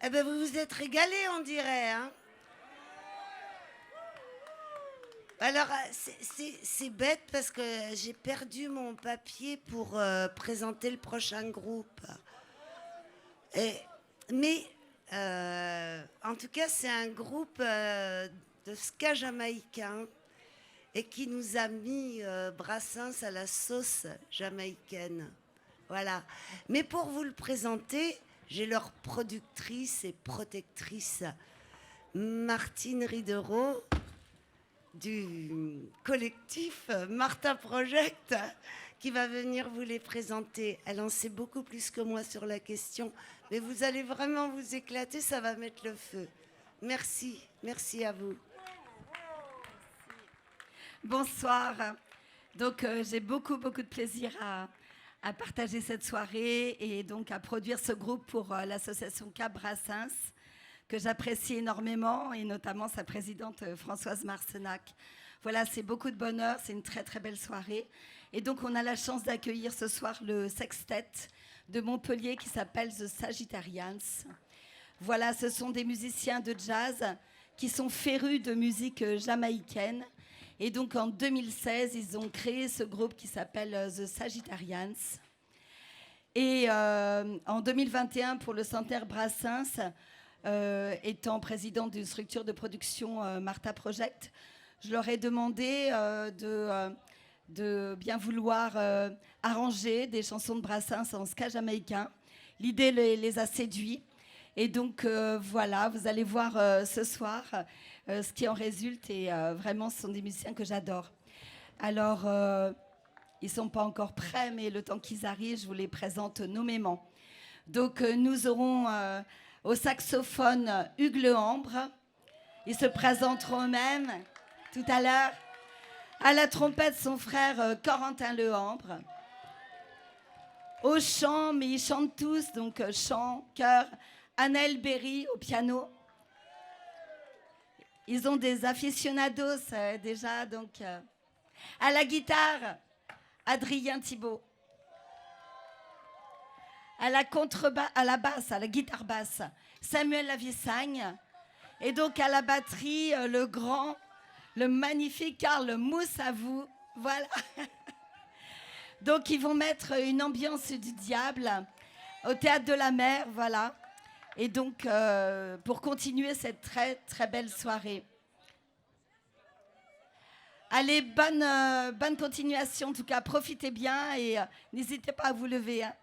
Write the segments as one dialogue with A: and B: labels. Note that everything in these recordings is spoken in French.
A: Eh ben, vous vous êtes régalés, on dirait, hein. Alors, c'est bête parce que j'ai perdu mon papier pour présenter le prochain groupe. Et, mais, en tout cas, c'est un groupe de ska jamaïcain et qui nous a mis Brassens à la sauce jamaïcaine. Voilà. Mais pour vous le présenter, j'ai leur productrice et protectrice, Martine Ridereau, du collectif Martin Project, qui va venir vous les présenter. Elle en sait beaucoup plus que moi sur la question, mais vous allez vraiment vous éclater, ça va mettre le feu. Merci, merci à vous.
B: Bonsoir. Donc j'ai beaucoup de plaisir à partager cette soirée et donc à produire ce groupe pour l'association Cap Brassens, que j'apprécie énormément, et notamment sa présidente Françoise Marcenac. Voilà, c'est beaucoup de bonheur, c'est une très belle soirée. Et donc on a la chance d'accueillir ce soir le sextet de Montpellier qui s'appelle The Sagittarians. Voilà, ce sont des musiciens de jazz qui sont férus de musique jamaïcaine. Et donc en 2016, ils ont créé ce groupe qui s'appelle The Sagittarians. Et en 2021, pour le centenaire Brassens, étant présidente d'une structure de production Martha Project, je leur ai demandé de bien vouloir arranger des chansons de Brassens en ska jamaïcain. L'idée les a séduits. Et donc voilà, vous allez voir ce soir ce qui en résulte. Et vraiment, ce sont des musiciens que j'adore. Alors, ils ne sont pas encore prêts, mais le temps qu'ils arrivent, je vous les présente nommément. Donc, nous aurons au saxophone Hugues Lehambre. Ils se présenteront eux-mêmes tout à l'heure. À la trompette, son frère Corentin Lehambre. Au chant, mais ils chantent tous, donc chant, chœur, Anaël Berry au piano. Ils ont des aficionados déjà, donc à la guitare, Adrien Thibault. À la contrebasse, à la basse, à la guitare basse, Samuel Lavissagne. Et donc à la batterie, le grand, le magnifique Karl Moussavou. Voilà. Donc ils vont mettre une ambiance du diable au Théâtre de la Mer, voilà. Et donc pour continuer cette très belle soirée. Allez, bonne continuation, en tout cas, profitez bien et n'hésitez pas à vous lever. Hein.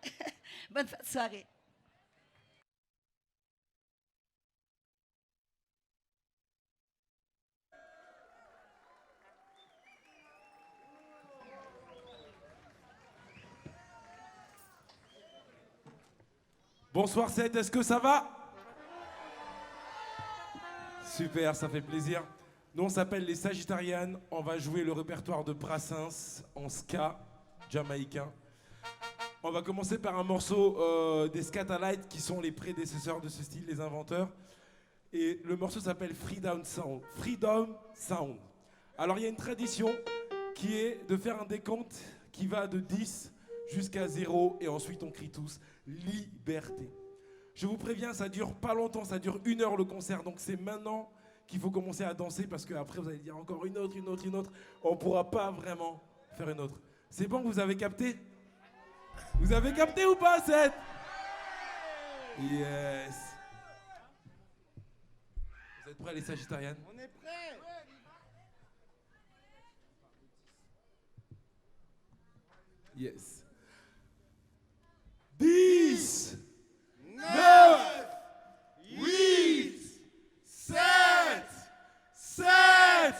B: Bonne fin de soirée.
C: Bonsoir Seth, est-ce que ça va? Super, ça fait plaisir. Nous on s'appelle les Sagittarians, on va jouer le répertoire de Brassens en ska jamaïcain. On va commencer par un morceau des Scatalites qui sont les prédécesseurs de ce style, les inventeurs. Et le morceau s'appelle Freedom Sound. Freedom Sound. Alors il y a une tradition qui est de faire un décompte qui va de 10 jusqu'à 0 et ensuite on crie tous liberté. Je vous préviens, ça dure pas longtemps, ça dure 1 heure le concert, donc c'est maintenant qu'il faut commencer à danser parce qu'après vous allez dire encore une autre. On ne pourra pas vraiment faire une autre. C'est bon, vous avez capté? Vous avez capté ou pas, Seth? Yes. Vous êtes prêts les Sagittariennes?
D: On est prêts.
C: Yes. 10, 9, 8, 7, 7,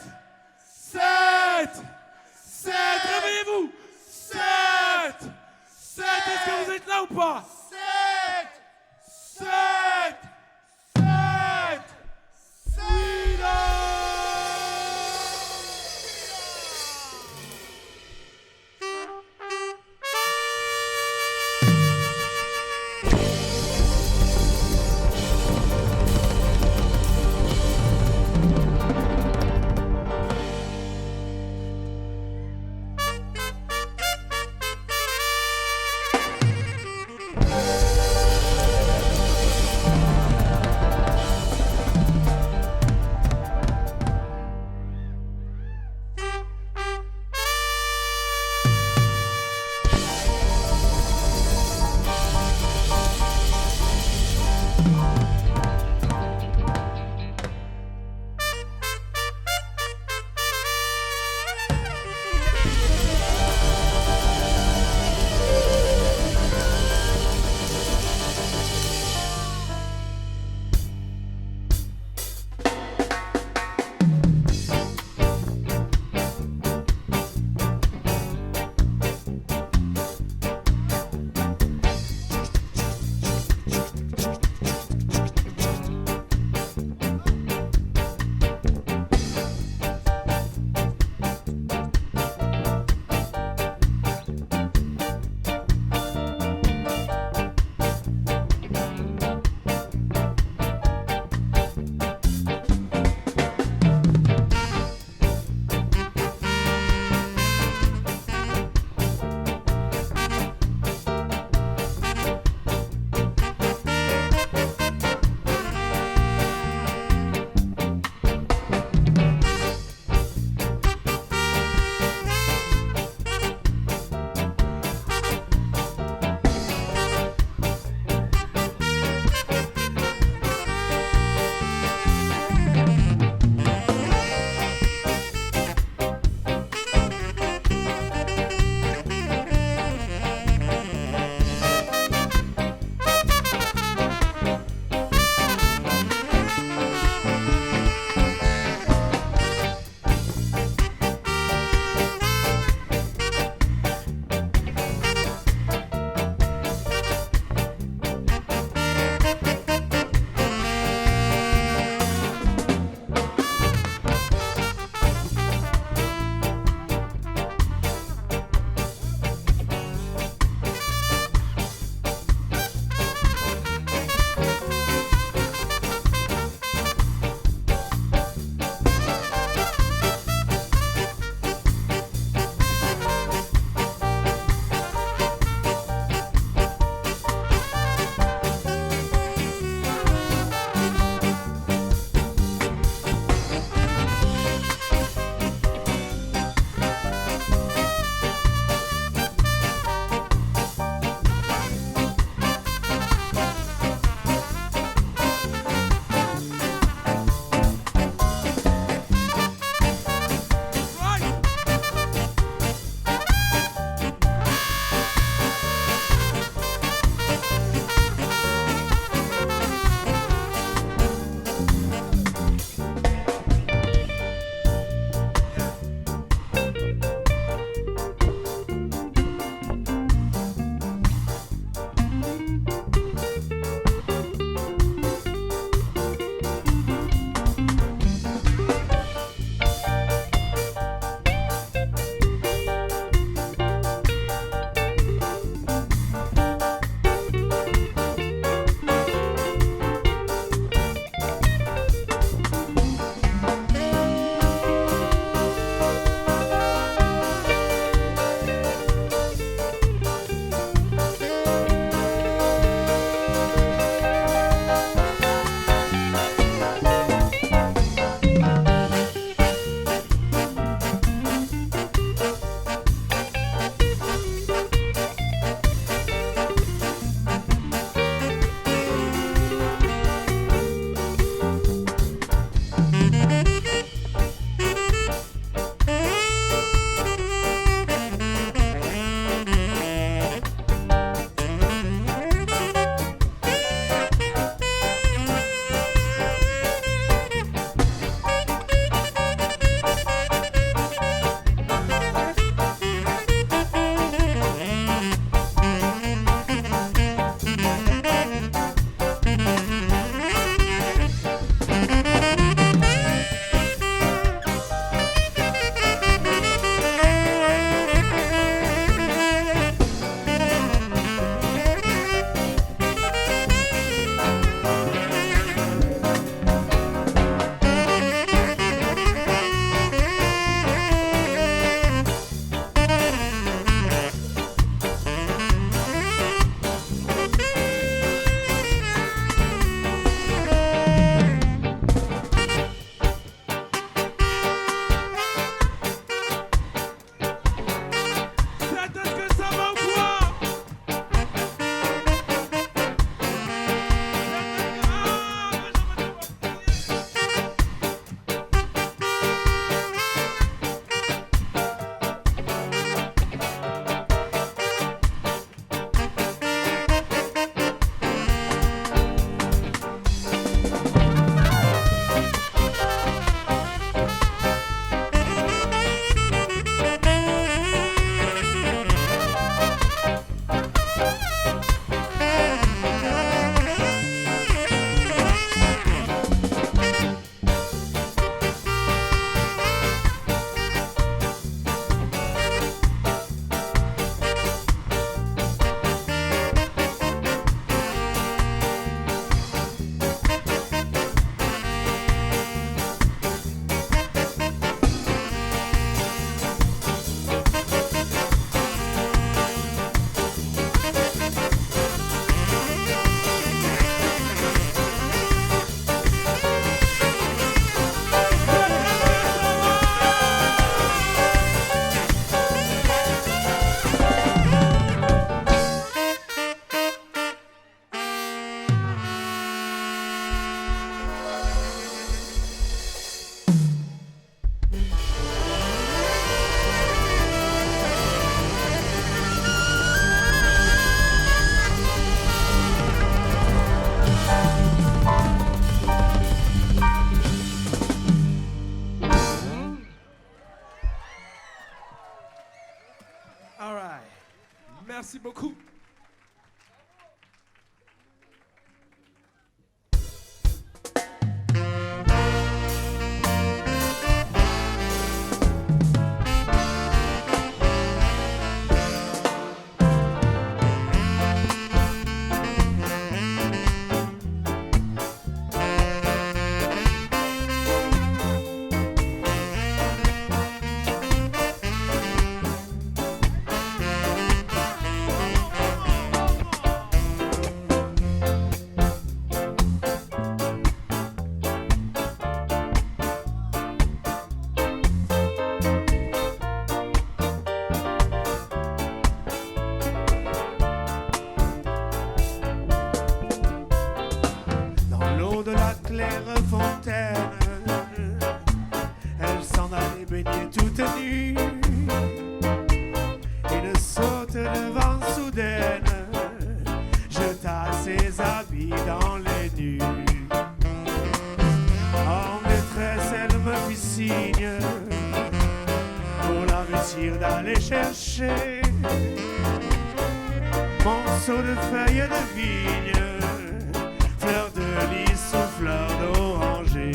C: réveillez-vous. 7, est-ce que vous êtes là ou pas? 7, 7, freedom!
D: l'eau de la claire fontaine. Elle s'en allait baigner toute nue. Une saute de vent soudaine jeta ses habits dans les nues. En détresse, elle me fit signe pour l'avertir d'aller chercher monceau de feuilles de vigne, fleurs de lys ou fleurs d'oranger.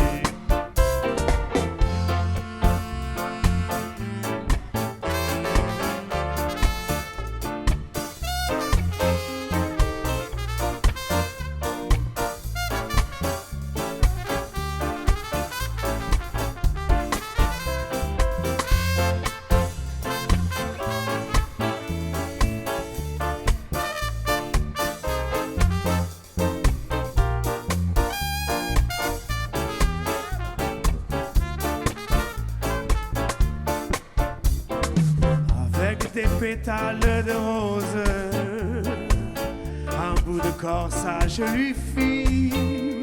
D: Des pétales de rose, un bout de corsage lui fit.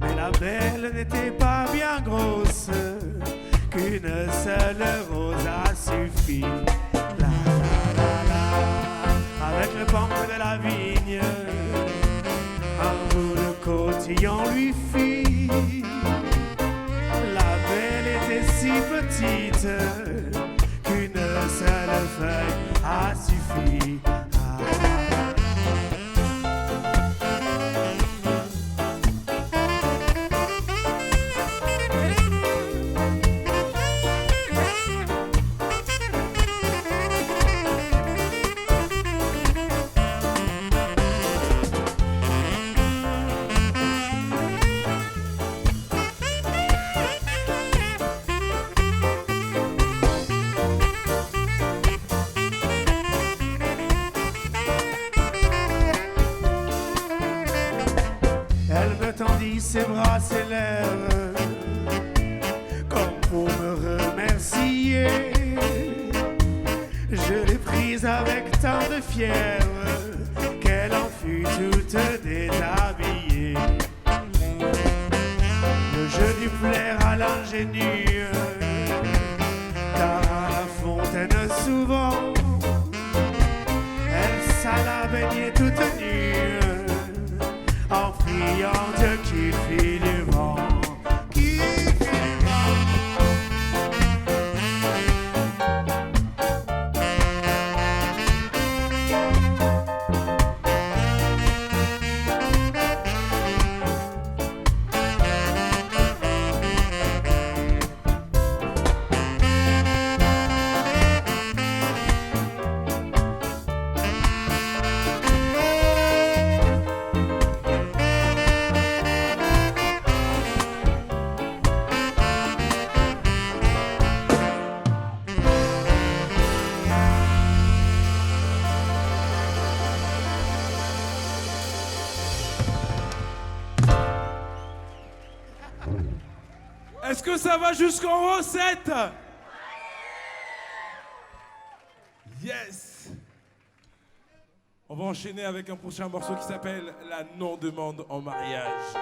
D: Mais la belle n'était pas bien grosse, qu'une seule rose a suffi. La la la la, avec le pompe de la vigne, un bout de cotillon lui fit. La belle était si petite qu'une seule feuille a suffi. Elle me tendit ses bras, ses lèvres, comme pour me remercier. Je l'ai prise avec tant de fièvre qu'elle en fut toute déshabillée. Le jeu dut plaire à l'ingénue, car à la fontaine souvent elle s'alla baigner toute nue, en priant Dieu qu'il fit du vent, qu'il fit du vent.
C: Est-ce que ça va jusqu'en recette? Yes. On va enchaîner avec un prochain morceau qui s'appelle La non-demande en mariage.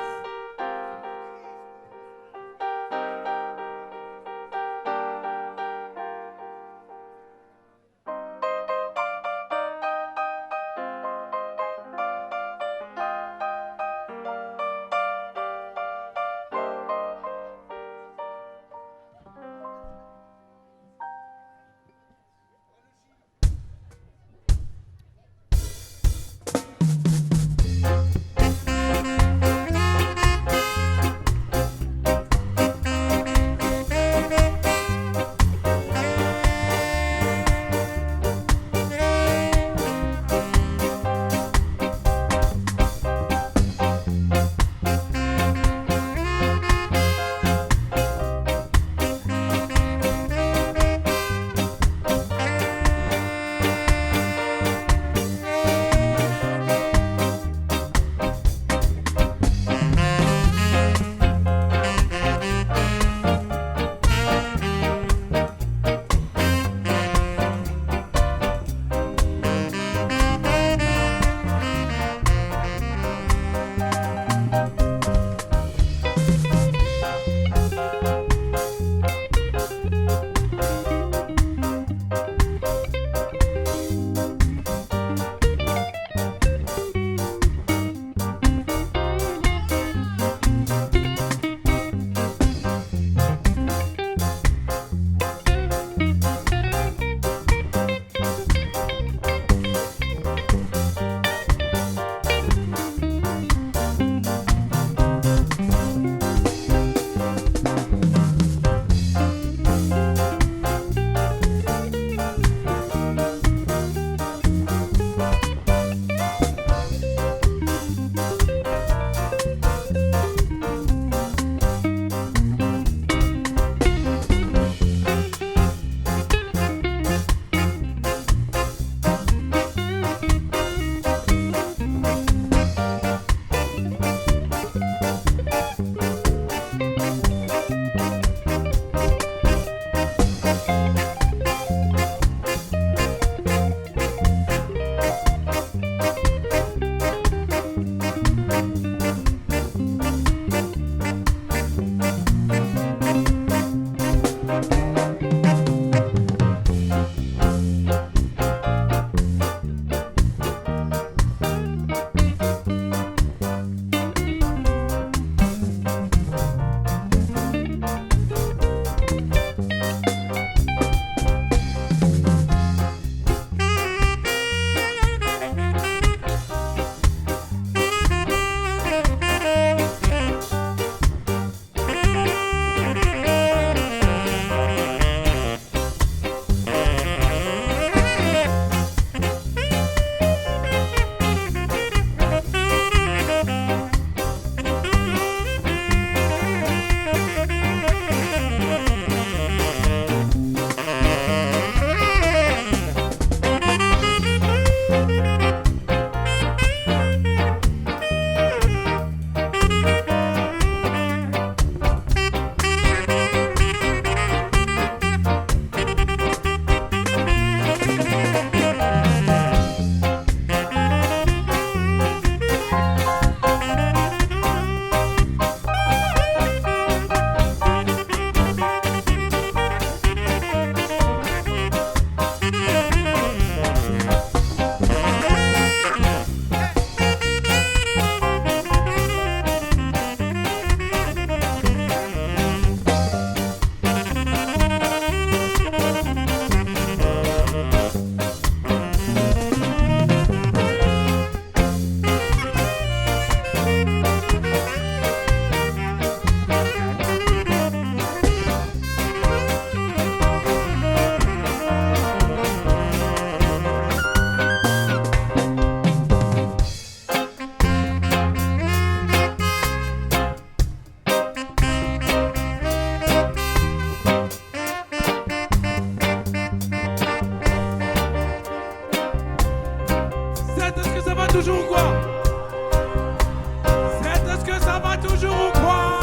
C: Ça va toujours ou quoi?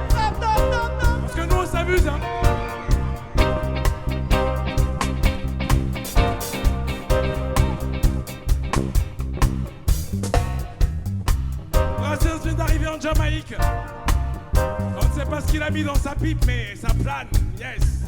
C: Parce que nous on s'amuse hein. Brassens vient d'arriver en Jamaïque. On ne sait pas ce qu'il a mis dans sa pipe mais ça plane, yes.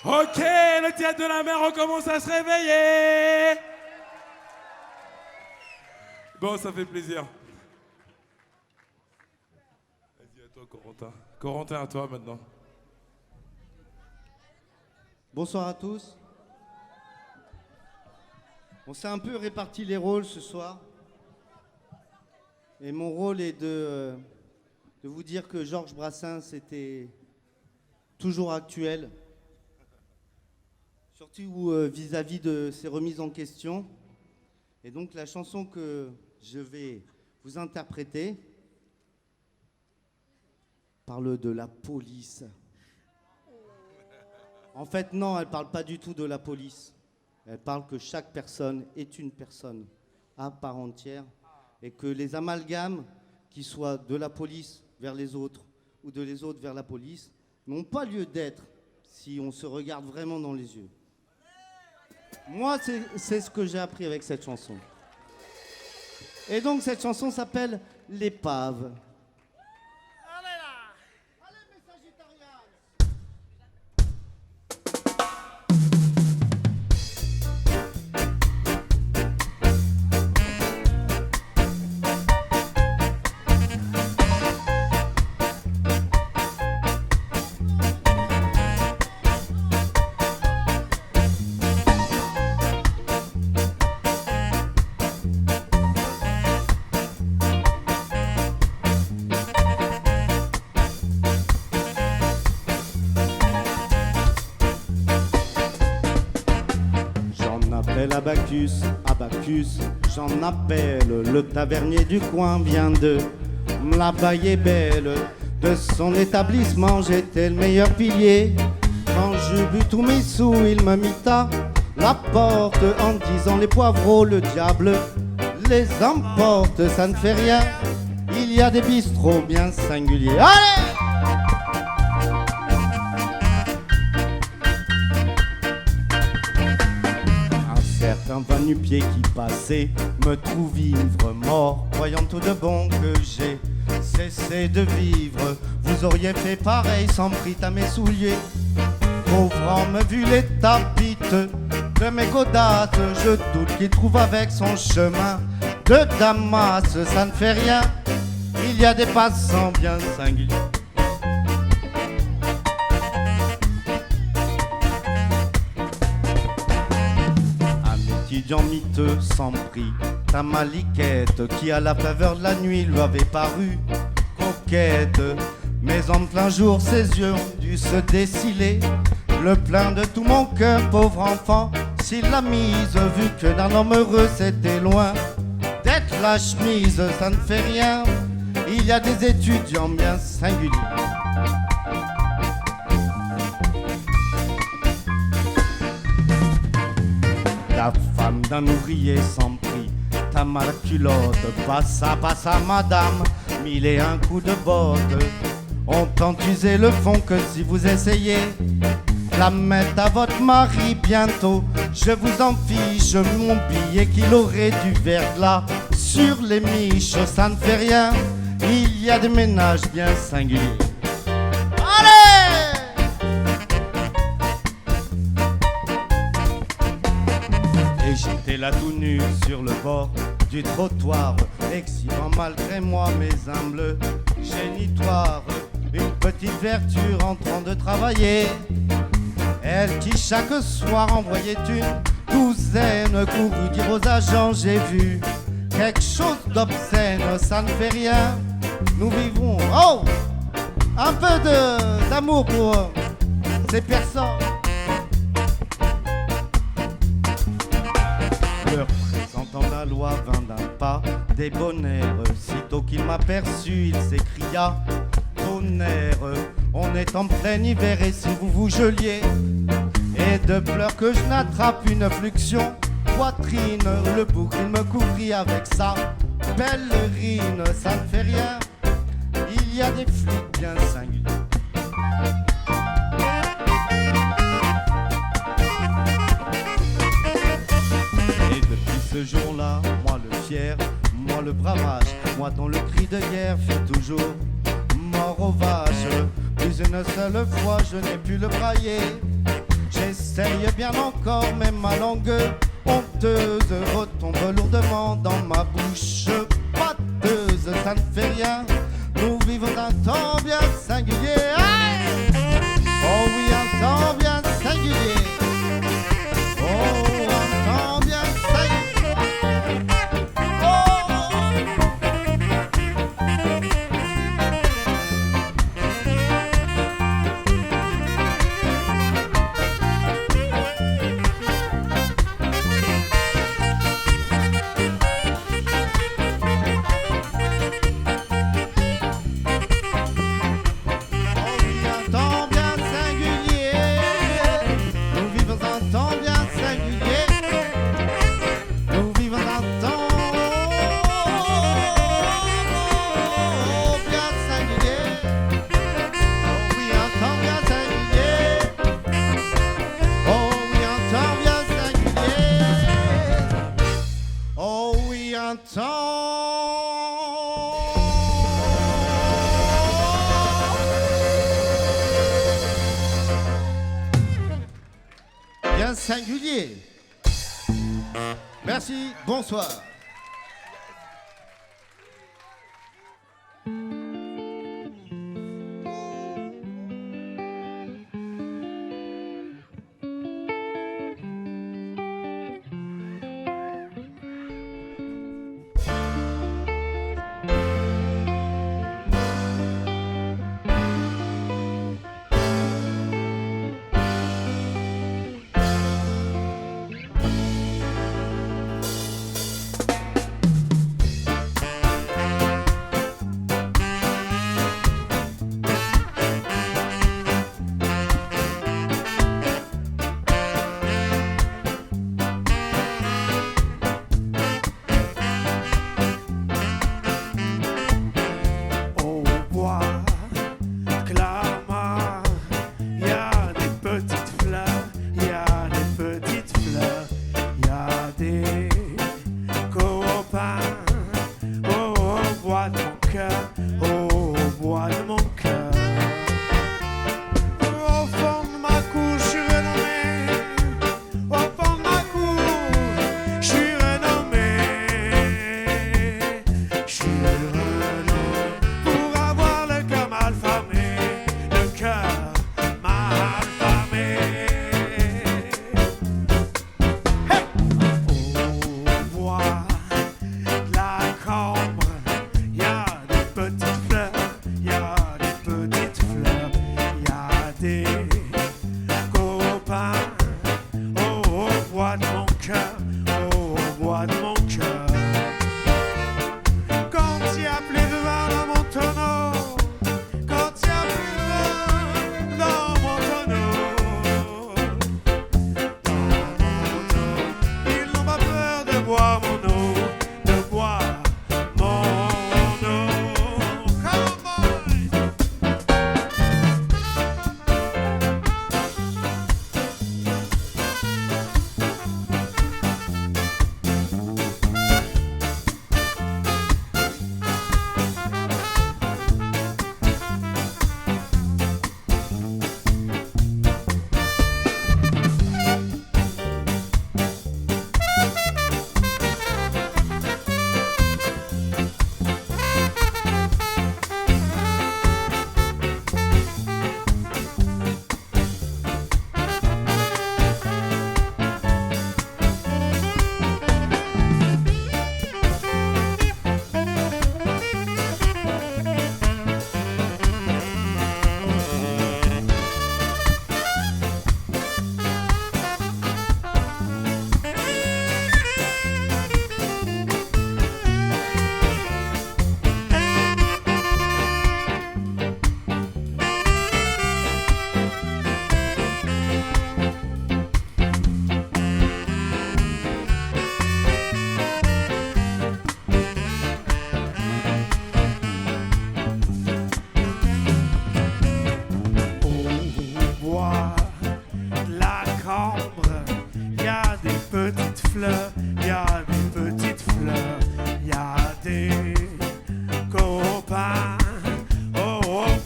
C: Ok, le théâtre de la mer, on commence à se réveiller. Bon, ça fait plaisir. Vas-y, à toi, Corentin. Corentin, à toi maintenant.
E: Bonsoir à tous. On s'est un peu réparti les rôles ce soir. Et mon rôle est de vous dire que Georges Brassens était toujours actuel. Surtout vis-à-vis de ses remises en question. Et donc la chanson que je vais vous interpréter parle de la police. En fait, non, elle ne parle pas du tout de la police. Elle parle que chaque personne est une personne à part entière et que les amalgames, qui soient de la police vers les autres ou de les autres vers la police, n'ont pas lieu d'être si on se regarde vraiment dans les yeux. Moi, c'est ce que j'ai appris avec cette chanson. Et donc, cette chanson s'appelle « L'épave ». Abacus, Abacus, j'en appelle. Le tavernier du coin vient de la baille est belle. de son établissement, j'étais le meilleur pilier. Quand j'eus bu tous mes sous, il me mit à la porte en disant les poivreaux, le diable les emporte, ça ne fait rien. Il y a des bistrots bien singuliers. Allez! Un va nu-pied qui passait me trouve ivre, mort, croyant tout de bon que j'ai cessé de vivre. Vous auriez fait pareil sans prix à mes souliers. Pauvre homme, vu les tapites de mes godates, je doute qu'il trouve avec son chemin de Damas. Ça ne fait rien, il y a des passants bien singuliers. Étudiant miteux sans prix, ta maliquette qui à la faveur de la nuit lui avait paru coquette. Mais en plein jour ses yeux ont dû se déciler. Le plein de tout mon cœur, pauvre enfant, s'il l'a mise, vu que d'un homme heureux c'était loin d'être la chemise. Ça ne fait rien, il y a des étudiants bien singuliers. La femme d'un ouvrier sans prix, ta mal culotte, passa, madame, 1001 coups de botte. On tente user le fond que si vous essayez la mettre à votre mari bientôt, je vous en fiche mon billet qu'il aurait du verglas sur les miches. Ça ne fait rien, il y a des ménages bien singuliers. Et j'étais là tout nu sur le bord du trottoir, exhibant malgré moi mes humbles génitoires. Une petite vertu en train de travailler, elle qui chaque soir envoyait une douzaine, couru dire aux agents j'ai vu quelque chose d'obscène. Ça ne fait rien, nous vivrons un peu d'amour pour ces personnes. Le représentant de la loi vint d'un pas débonnaire. Sitôt qu'il m'aperçut, il s'écria tonnerre, on est en plein hiver et si vous vous geliez, et de pleurs que je n'attrape une fluxion poitrine, le bouc il me couvrit avec sa pèlerine. Ça ne fait rien, il y a des flics bien singuliers. Ce jour-là, moi le fier, moi le bravage, moi dont le cri de guerre fait toujours mort aux vaches. Plus une seule fois je n'ai pu le brailler, j'essaye bien encore mais ma langue honteuse retombe lourdement dans ma bouche pâteuse. Ça ne fait rien, nous vivons un temps bien singulier. Oh oui, un temps bien singulier. Oh, un temps bien singulier. Bien singulier. Merci, bonsoir.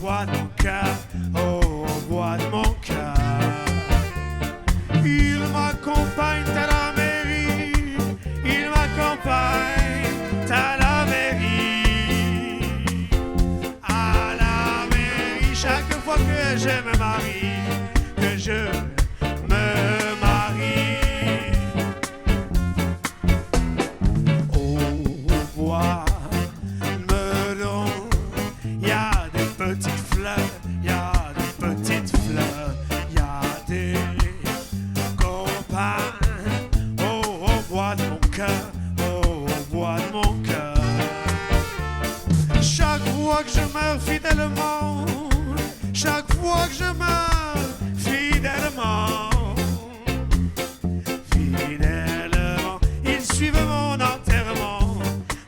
D: bois de mon cœur, au bois de mon cœur. Il m'accompagne à la mairie, il m'accompagne à la mairie. À la mairie, chaque fois que je me marie, que je me marie. Au bois Meudon, y a des petites fleurs, y a des petites fleurs, y a des copains. Au bois de mon cœur, au bois de mon cœur. Chaque fois que je meurs fidèlement, chaque fois que je meurs fidèlement, fidèlement, ils suivent mon enterrement,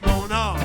D: mon enterrement.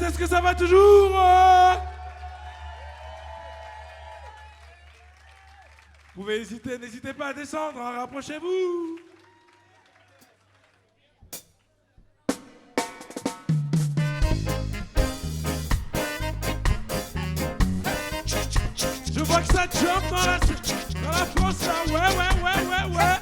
C: Est-ce que ça va toujours Vous pouvez hésiter, n'hésitez pas à descendre, hein, rapprochez-vous. Je vois que ça jump dans la France, là. Ouais.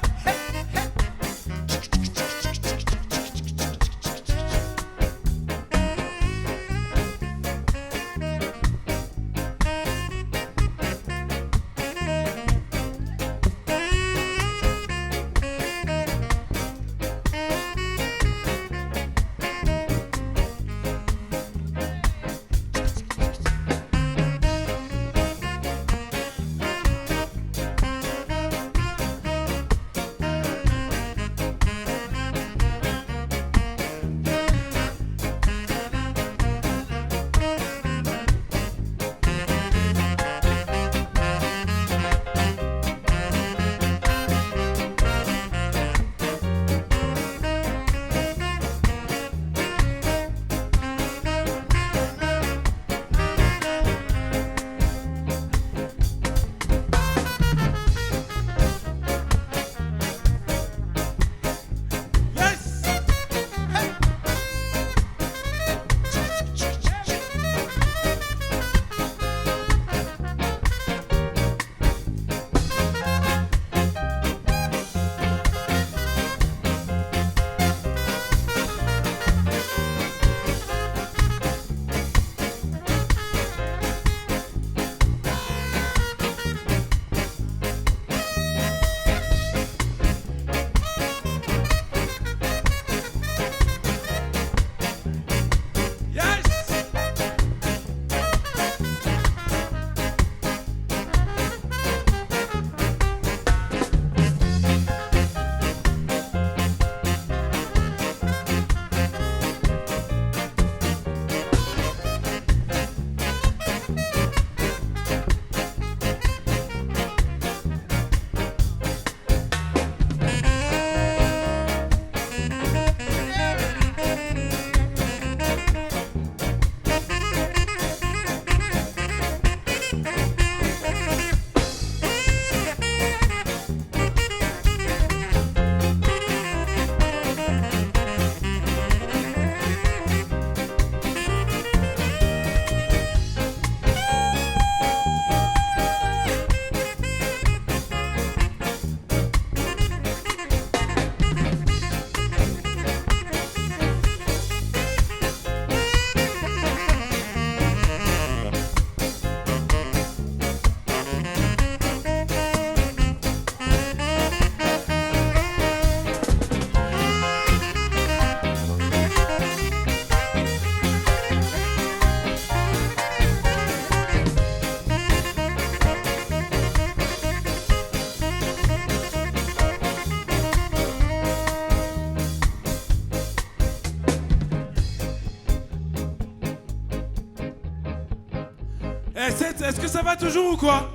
C: Est-ce que ça va toujours ou quoi?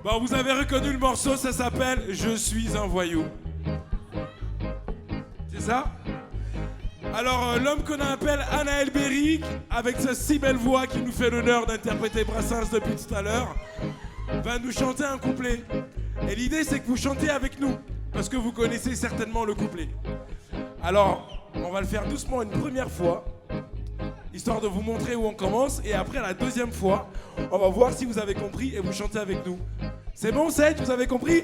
C: Bon, vous avez reconnu le morceau, ça s'appelle « Je suis un voyou ». C'est ça? Alors, l'homme qu'on appelle Anaël Berry, avec sa si belle voix qui nous fait l'honneur d'interpréter Brassens depuis tout à l'heure, va nous chanter un couplet. Et l'idée, c'est que vous chantez avec nous, parce que vous connaissez certainement le couplet. Alors, on va le faire doucement une première fois, histoire de vous montrer où on commence, et après, la deuxième fois, on va voir si vous avez compris et vous chantez avec nous. C'est bon, Seth, vous avez compris?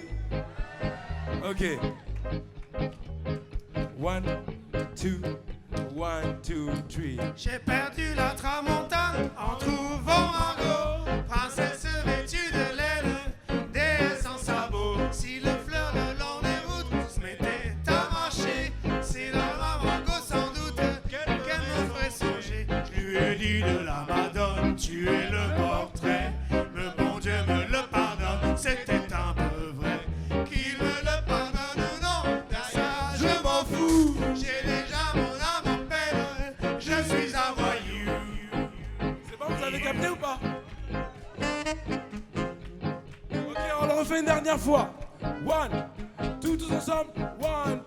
C: Ok. 1, 2, 1, 2, 3.
D: J'ai perdu la tramontane en trouvant Margot, princesse vêtue de laine, déesse en sabot. Si le fleur le long des routes se mettait à marcher, c'est la Margot sans doute qu'elle me ferait songer. Je lui ai dit de la Madone, tu es le portrait, le bon Dieu me le pardonne, c'était un peu vrai. Qu'il me le pardonne ou non, ça je m'en fous, j'ai déjà mon âme en peine, je suis un voyou.
C: C'est bon, vous avez capté ou pas? Ok, on le refait une dernière fois. 1, 2, tous ensemble. 1,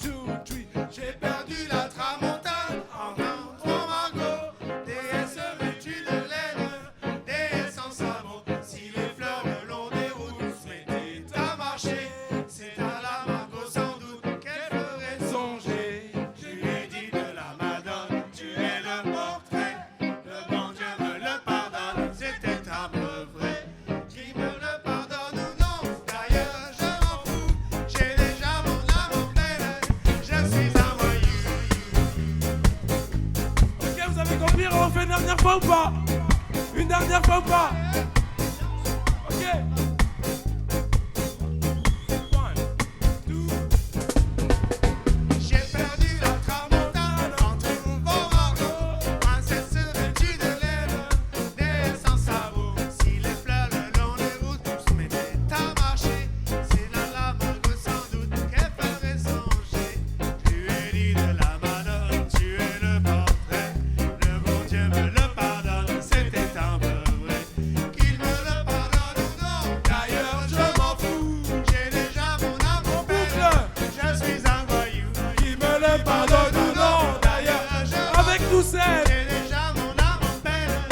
C: 2, 3.
D: J'ai perdu la tramontane en rentrant Margot, déesse vêtue de laine, déesse en sabot. Si les fleurs le long des routes se mettaient à marcher, c'est à la Margot sans doute qu'elle ferait songer. Je lui ai dit de la Madone, tu es le portrait, le bon Dieu me le pardonne, c'était un peu vrai. Qui me le pardonne ou non, d'ailleurs je m'en fous, j'ai déjà mon âme en peine, je suis un voyou.
C: Ok, vous avez compris, on refait une dernière fois ou pas? Une dernière fois ou pas? Ok. 1, 2.
D: J'ai perdu la tramontane en trouvant Margot, princesse vêtue de laine, déesse en sabot. Si les fleurs le long des routes se mettaient à marcher, c'est là la Margot sans doute qu'elle ferait songer. Je lui ai dit de la Madone, tu es le portrait, le bon Dieu me le pardonne, c'était un peu vrai. Qu'il me le pardonne ou non, d'ailleurs je m'en fous, j'ai déjà mon âme en peine, je suis un voyou.
C: Qui me le pardonne ou non? D'ailleurs, avec nous, c'est
D: J'ai déjà mon âme en peine,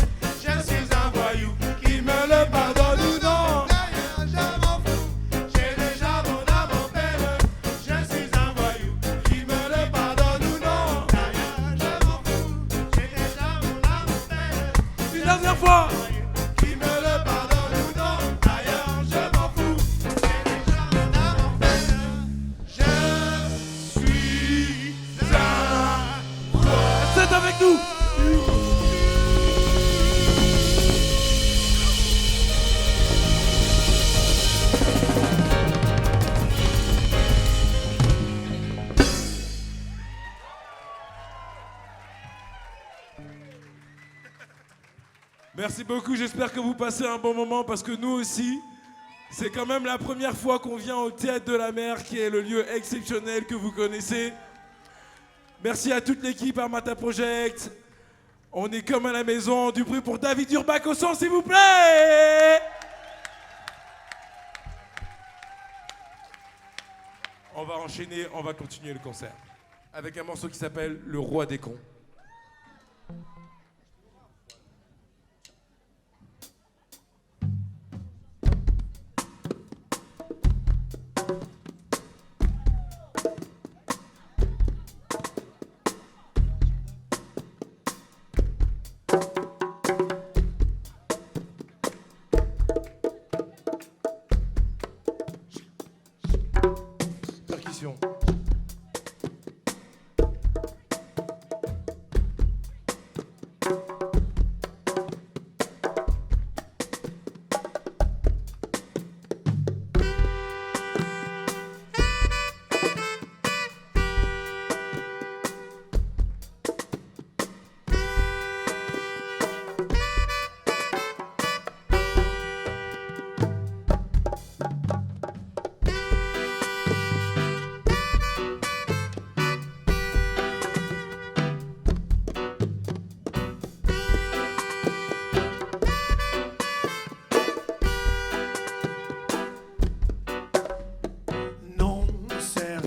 D: je suis un voyou.
C: qui me le pardonne ou non?
D: D'ailleurs, je m'en fous, j'ai déjà mon âme en peine, je suis un voyou.
C: Qui me le pardonne ou non?
D: D'ailleurs, je m'en fous, j'ai déjà mon âme en peine,
C: Une dernière fois.
D: qui me le pardonne ou non. D'ailleurs, je m'en fous, j'ai déjà mon âme en peine, je suis un
C: C'est avec nous. Merci beaucoup, j'espère que vous passez un bon moment parce que nous aussi, c'est quand même la première fois qu'on vient au Théâtre de la Mer qui est le lieu exceptionnel que vous connaissez. Merci à toute l'équipe Armata Project. On est comme à la maison. Du bruit pour David Urbach au son, s'il vous plaît. On va enchaîner, on va continuer le concert avec un morceau qui s'appelle Le Roi des cons. Percussion.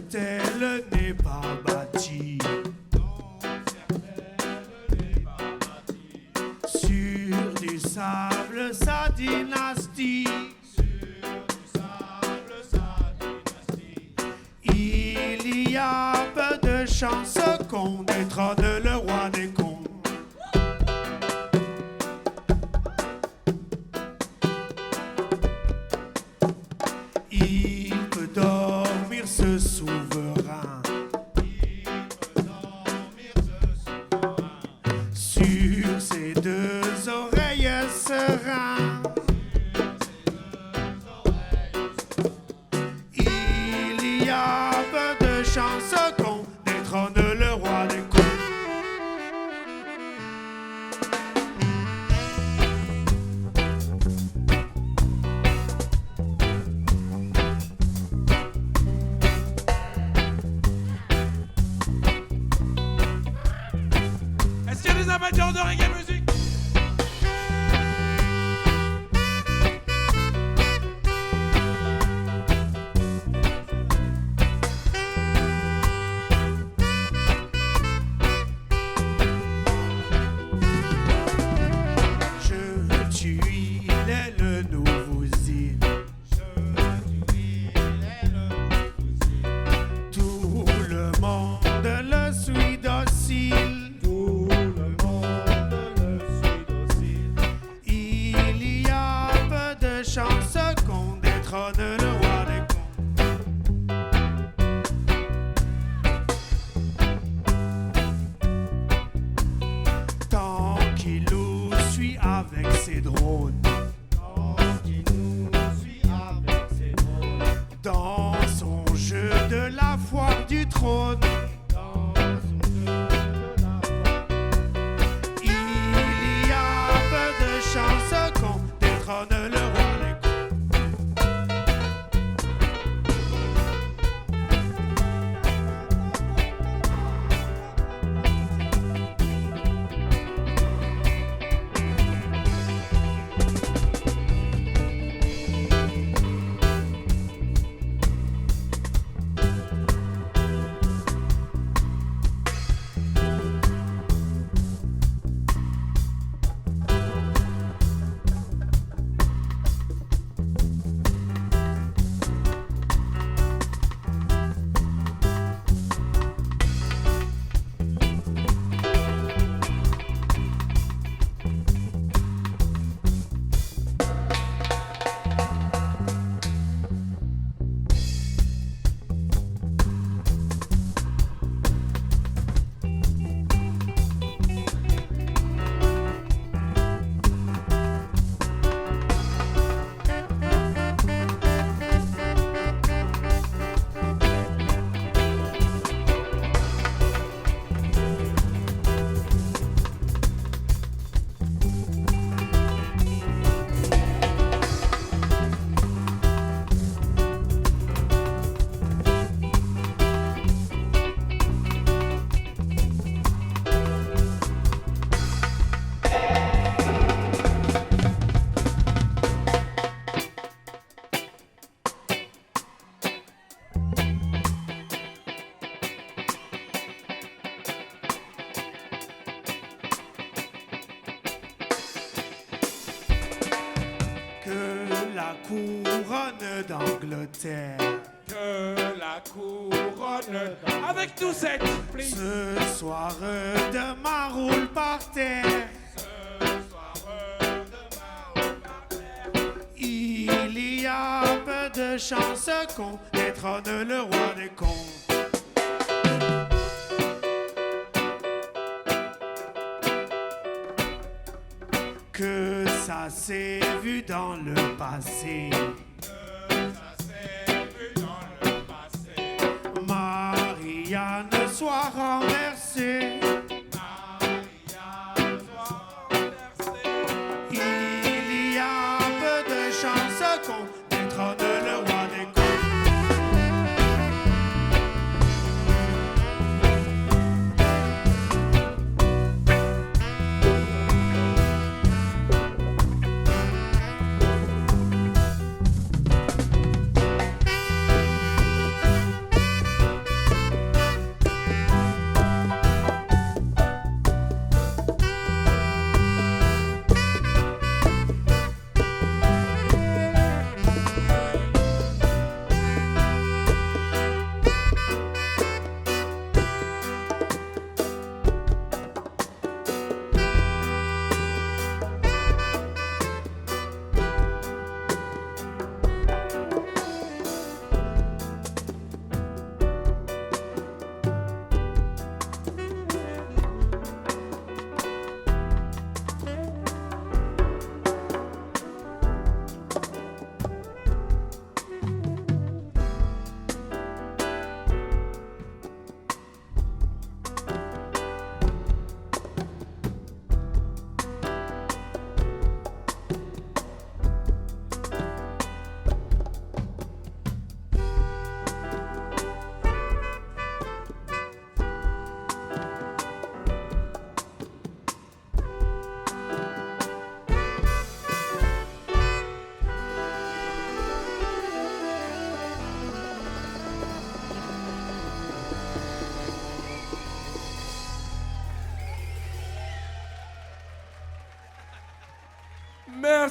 D: tel n'est pas bâti. Sur du sable, sa dynastie. Il y a peu de chances qu'on détrône le roi des cons. Il peut dormir ce souverain. Sur ses deux oreilles serein. Il y a peu de chances qu'on détrône le roi des cons.
C: Est-ce qu'il y a des amateurs de reggae music?
D: Je tue, il est le nouveau zine. Tout le monde le suit docile. Il y a peu de chances qu'on détrône le roi des cons. Tant qu'il nous suit avec ses drones. Dans son jeu de la foire du trône. Il y a peu de chances qu'on détrône le roi des cons. Que la couronne d'Angleterre
C: Que la couronne avec tous cette please.
D: ce soir demain roule par terre. Il y a peu de chances qu'on détrône le roi des cons. Que ça s'est vu dans le passé. Marianne soit renversée. Il y a peu de chances qu'on détrône le roi des cons.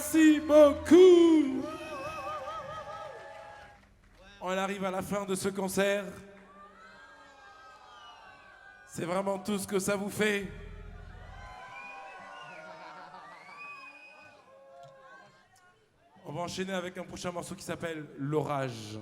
C: Merci beaucoup. On arrive à la fin de ce concert. C'est vraiment tout ce que ça vous fait. On va enchaîner avec un prochain morceau qui s'appelle L'Orage.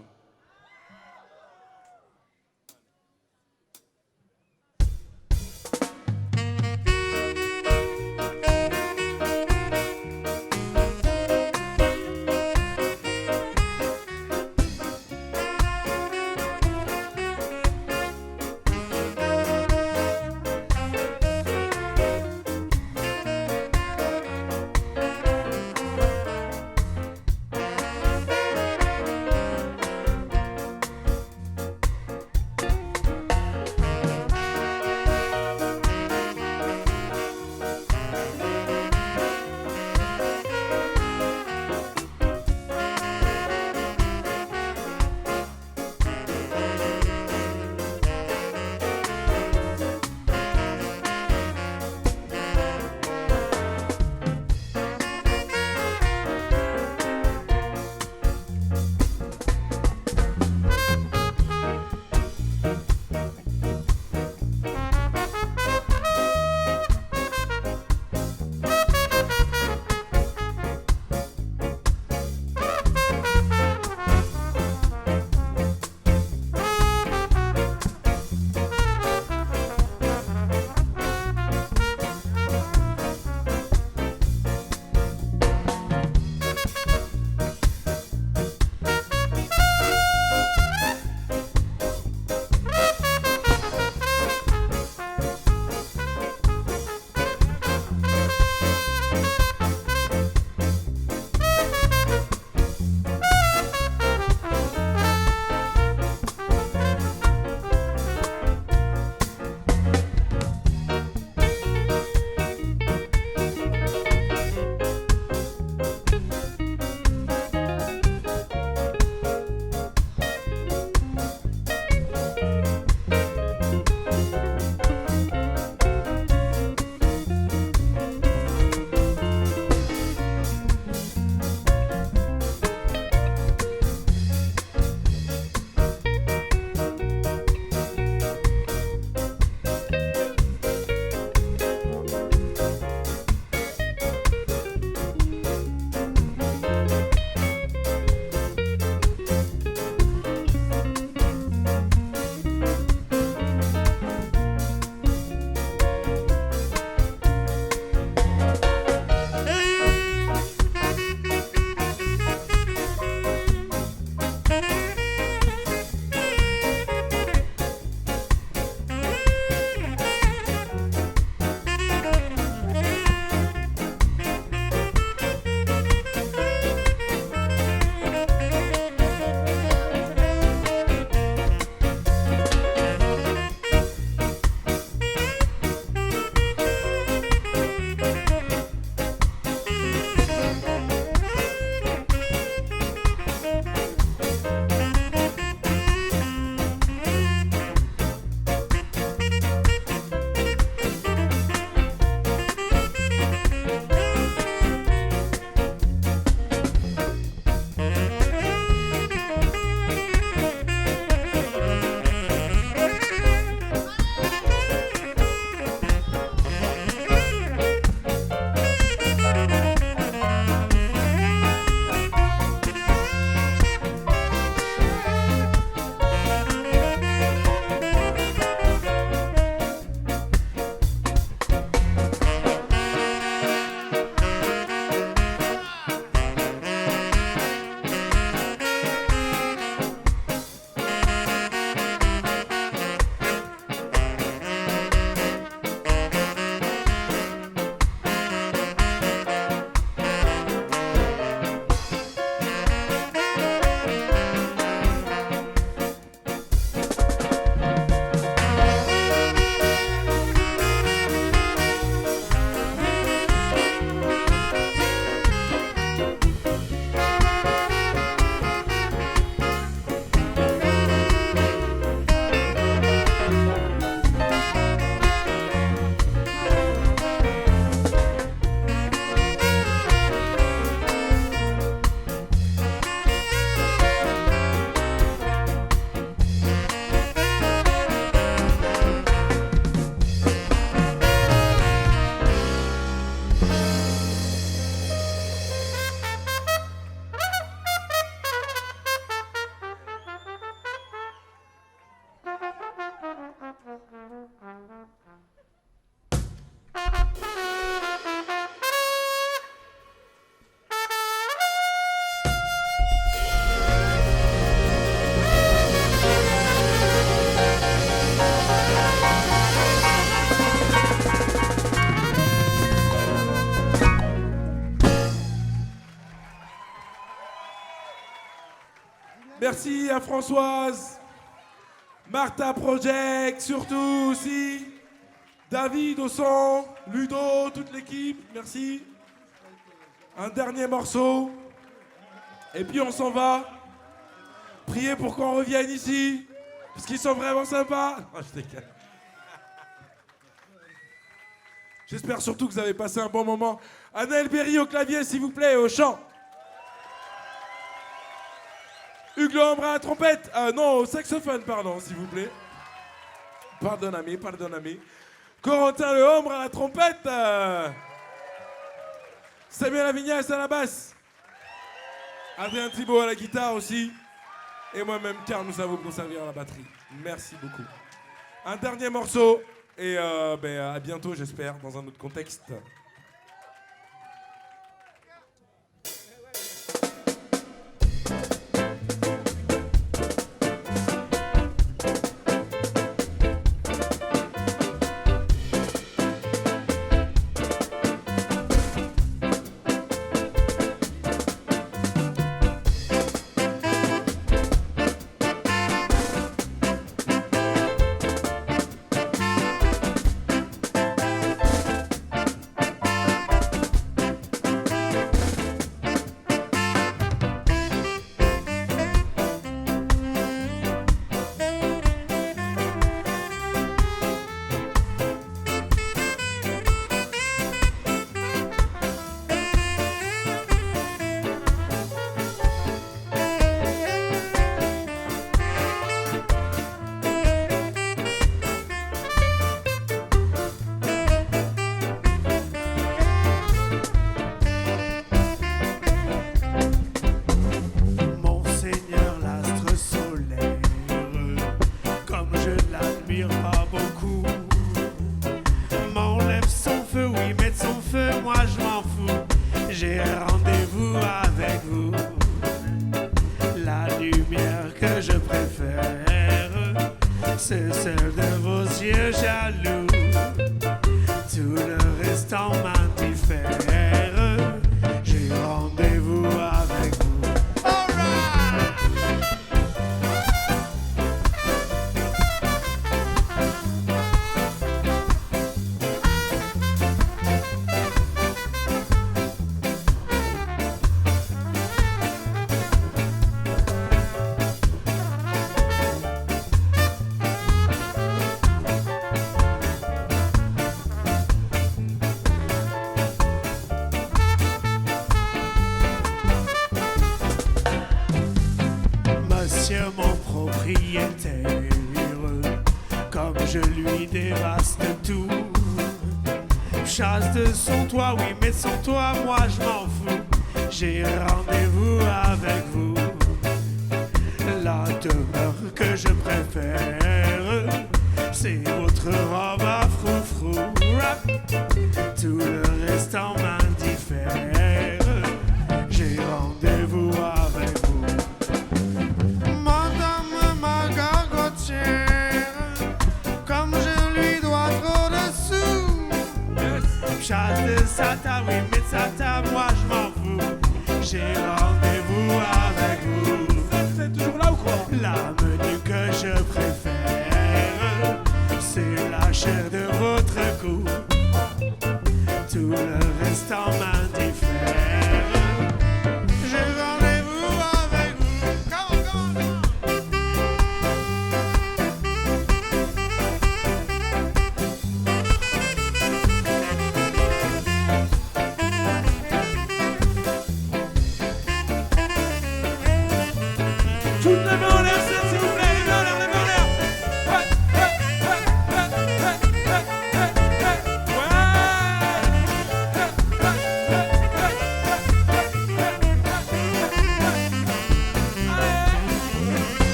C: Merci à Françoise, Martha Project, surtout aussi, David au son, Ludo, toute l'équipe, merci. Un dernier morceau, et puis on s'en va. Priez pour qu'on revienne ici, parce qu'ils sont vraiment sympas. Non, je déconne. J'espère surtout que vous avez passé un bon moment. Anaël Berry au clavier, s'il vous plaît, au chant. Hugues Lehombre à la trompette. Non, au saxophone, pardon, s'il vous plaît. Pardonnez-moi, pardonnez-moi. Corentin Lehombre à la trompette. Samuel Avignas à la basse. Adrien Thibault à la guitare aussi. Et moi-même, Karl, nous avons conservé à la batterie. Merci beaucoup. Un dernier morceau. Et à bientôt, j'espère, dans un autre contexte.
D: De son toit, oui, mais sans toi, moi je m'en fous. J'ai rendez-vous avec vous. La demeure que je préfère, c'est votre robe à froufrou. Tout le restant m'indiffère. J'ai rendez-vous avec vous. Madame ma gargotière, comme je lui dois trop de sous. Chasse de Sata, oui, mais de Sata, moi je m'en fous. J'ai rendez-vous avec vous.
C: Vous êtes toujours là ou quoi?
D: La menu que je préfère, c'est la chair de votre cou. Tout le restant m'indiffère. J'ai rendez-vous avec vous. Come on, come on, come on.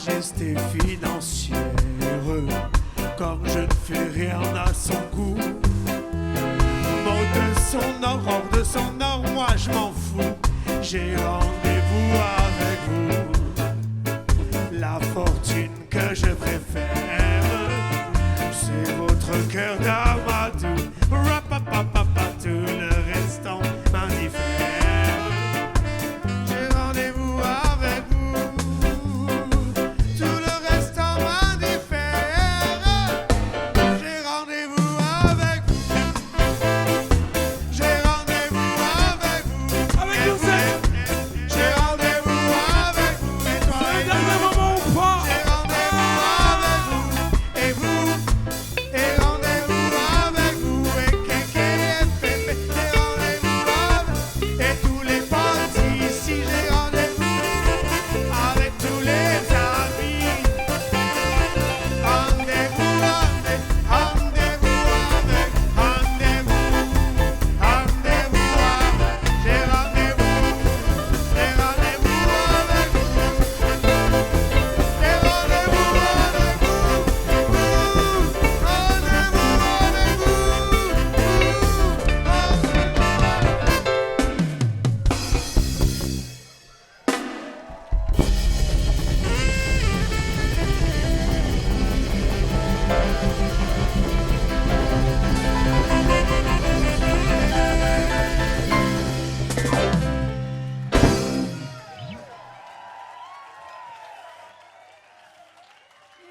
D: majesté financière. Comme je ne fais rien à son goût, mot de son or, hors de son or, moi je m'en fous. J'ai rendez-vous avec vous. La fortune que je préfère, c'est votre cœur d'amadou. Rapapapapa, tout le restant m'indiffère. J'ai rendez-vous avec vous. Tout le restant m'indiffère. J'ai rendez-vous avec vous. J'ai rendez-vous avec vous.
C: Avec nous, c'est
D: J'ai rendez-vous avec vous. Et toi
C: le
D: et
C: dernier moment ou pas?
D: j'ai rendez-vous avec vous. Et vous. Et rendez-vous avec vous. Et kéké, pépé. J'ai rendez-vous avec. Et tous les potes ici. J'ai rendez-vous avec tous les amis. Rendez-vous avec. Rendez-vous avec. Rendez-vous. Rendez-vous avec. J'ai rendez-vous. J'ai rendez-vous avec vous. J'ai rendez-vous avec vous.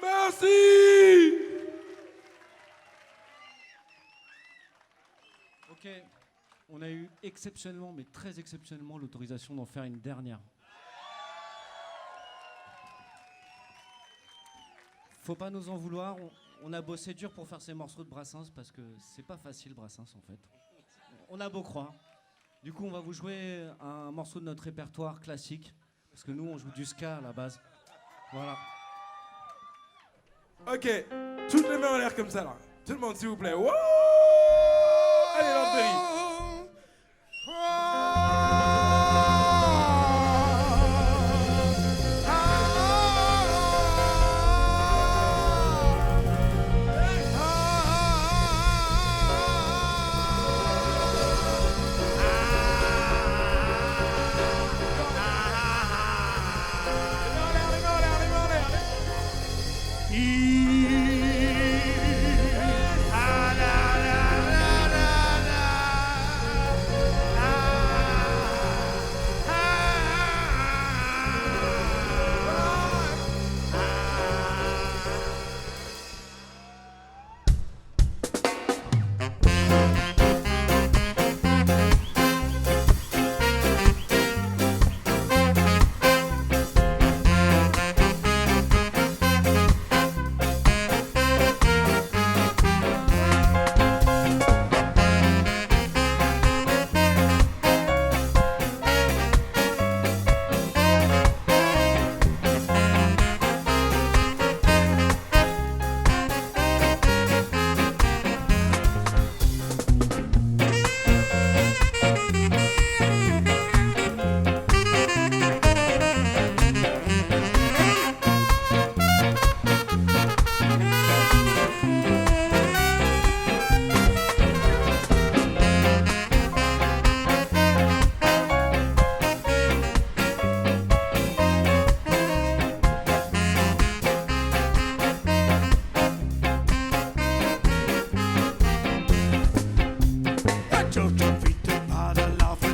C: Merci.
F: Ok, on a eu exceptionnellement, mais très exceptionnellement, l'autorisation d'en faire une dernière. Faut pas nous en vouloir, on a bossé dur pour faire ces morceaux de Brassens parce que c'est pas facile Brassens en fait. On a beau croire. Du coup, on va vous jouer un morceau de notre répertoire classique parce que nous, on joue du ska à la base. Voilà.
C: Ok, toutes les mains en l'air comme ça là. Tout le monde s'il vous plaît. Wouh. Allez, Lord Berry.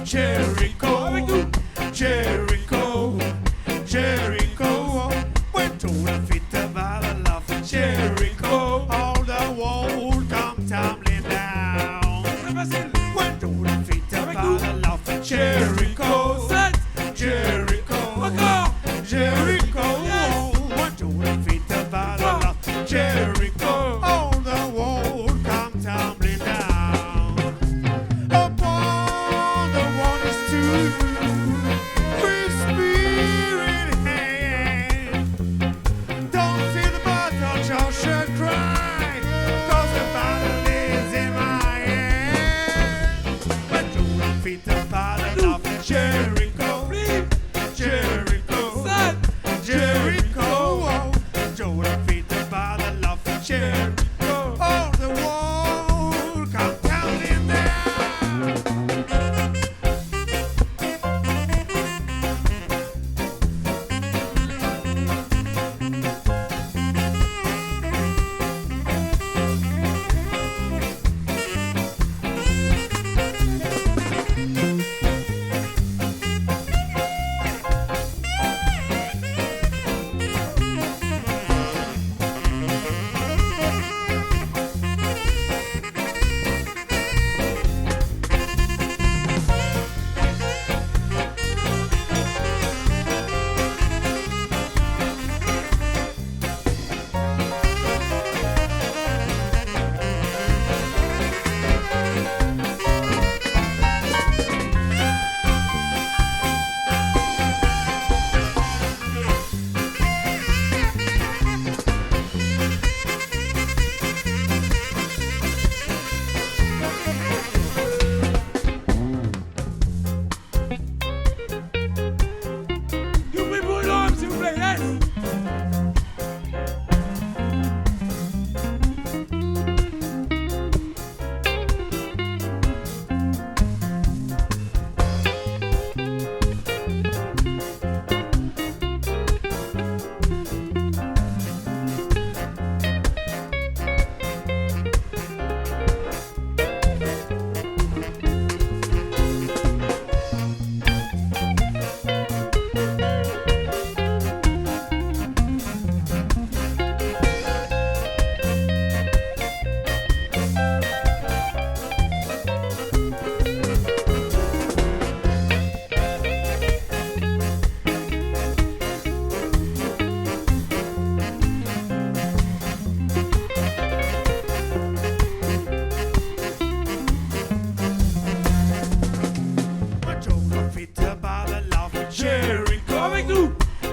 D: Jericho, Jericho, Jericho. Went to the festival of Jericho. All the walls come tumbling down. Went to the festival of Jericho, Jericho, Jericho. Went to the festival of Jericho. All the walls come tumbling down. Upon the waters too, free spirit, hey,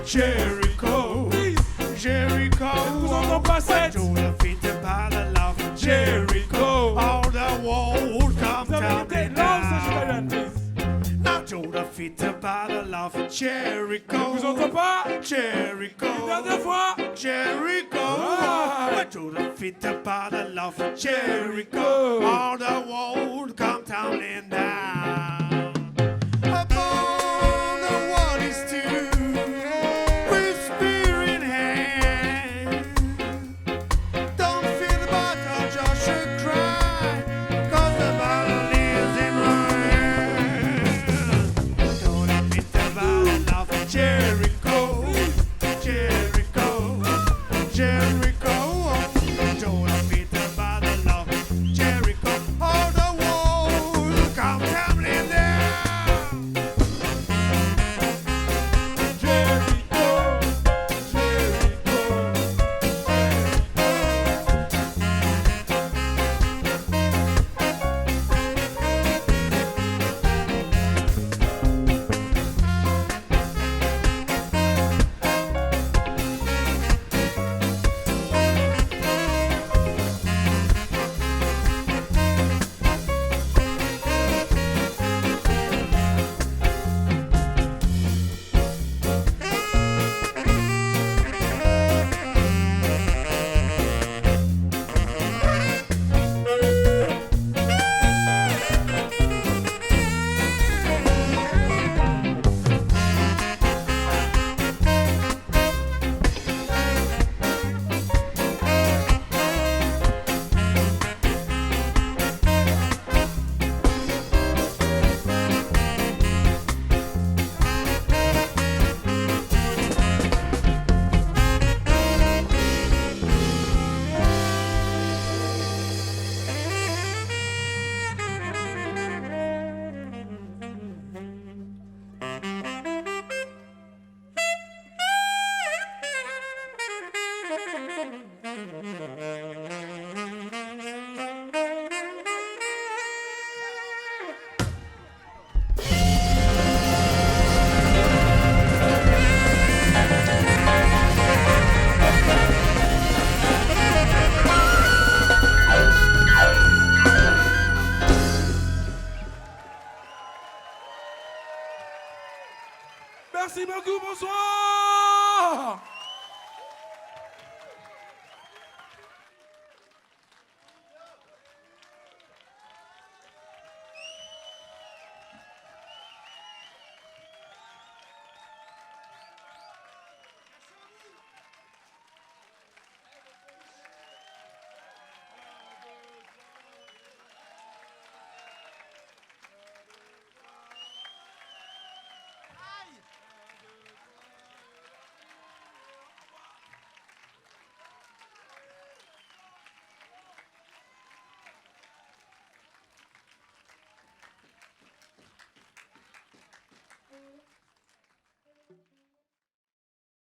D: Jericho, Jericho.
C: vous entends pas cette?
D: Joe defeated by the love of Jericho. All the walls come
C: Vous avez été
D: tumbling
C: là ou sagitarienne,
D: down.
C: please?
D: Now Joe defeated by the love of Jericho.
C: Vous entends pas?
D: Jericho,
C: Une dernière fois.
D: Jericho.
C: Ah.
D: Joe defeated by the love of Jericho. All the walls come tumbling down. Upon the waters too, with spear in hand. Don't feel the battle, Joshua cry, 'cause the battle is in my hand. Don't admit the battle of Jericho, Jericho, Jericho. Don't admit the battle of Jericho. All the walls come tumbling down.
C: Jericho, Jericho.